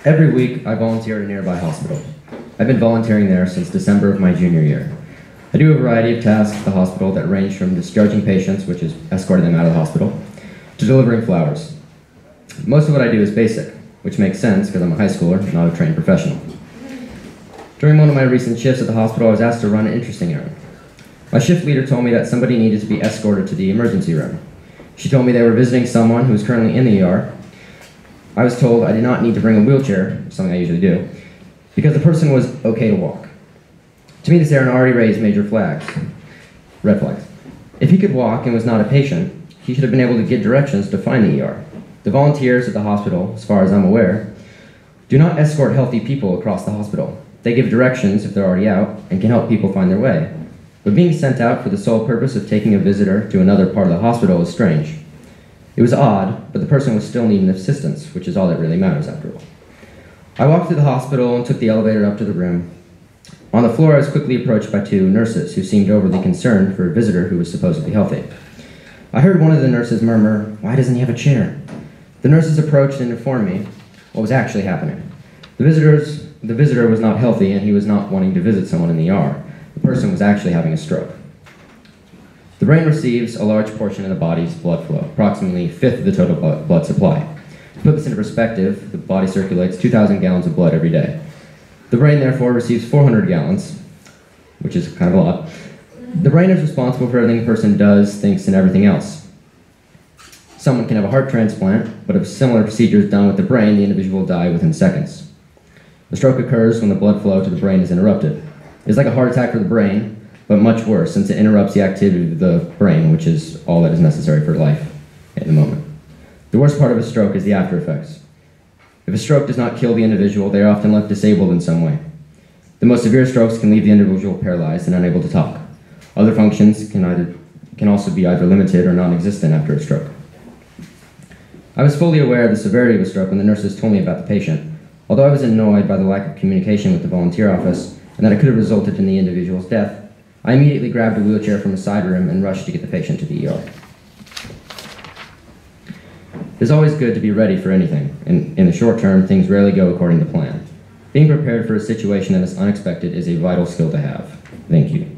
Every week, I volunteer at a nearby hospital. I've been volunteering there since December of my junior year. I do a variety of tasks at the hospital that range from discharging patients, which is escorting them out of the hospital, to delivering flowers. Most of what I do is basic, which makes sense because I'm a high schooler, not a trained professional. During one of my recent shifts at the hospital, I was asked to run an interesting errand. My shift leader told me that somebody needed to be escorted to the emergency room. She told me they were visiting someone who was currently in the ER. I was told I did not need to bring a wheelchair, something I usually do, because the person was okay to walk. To me, this errand already raised major red flags. If he could walk and was not a patient, he should have been able to get directions to find the ER. The volunteers at the hospital, as far as I'm aware, do not escort healthy people across the hospital. They give directions if they're already out and can help people find their way. But being sent out for the sole purpose of taking a visitor to another part of the hospital is strange. It was odd, but the person was still needing assistance, which is all that really matters after all. I walked through the hospital and took the elevator up to the room. On the floor, I was quickly approached by two nurses who seemed overly concerned for a visitor who was supposedly healthy. I heard one of the nurses murmur, "Why doesn't he have a chair?" The nurses approached and informed me what was actually happening. The visitor was not healthy and he was not wanting to visit someone in the ER. The person was actually having a stroke. The brain receives a large portion of the body's blood flow, approximately a fifth of the total blood supply. To put this into perspective, the body circulates 2,000 gallons of blood every day. The brain therefore receives 400 gallons, which is kind of a lot. The brain is responsible for everything a person does, thinks, and everything else. Someone can have a heart transplant, but if similar procedure is done with the brain, the individual will die within seconds. The stroke occurs when the blood flow to the brain is interrupted. It's like a heart attack for the brain, but much worse, since it interrupts the activity of the brain, which is all that is necessary for life at the moment. The worst part of a stroke is the after effects. If a stroke does not kill the individual, they are often left disabled in some way. The most severe strokes can leave the individual paralyzed and unable to talk. Other functions can also be either limited or non-existent after a stroke. I was fully aware of the severity of a stroke when the nurses told me about the patient, although I was annoyed by the lack of communication with the volunteer office and that it could have resulted in the individual's death. I immediately grabbed a wheelchair from a side room and rushed to get the patient to the ER. It is always good to be ready for anything, and in the short term, things rarely go according to plan. Being prepared for a situation that is unexpected is a vital skill to have. Thank you.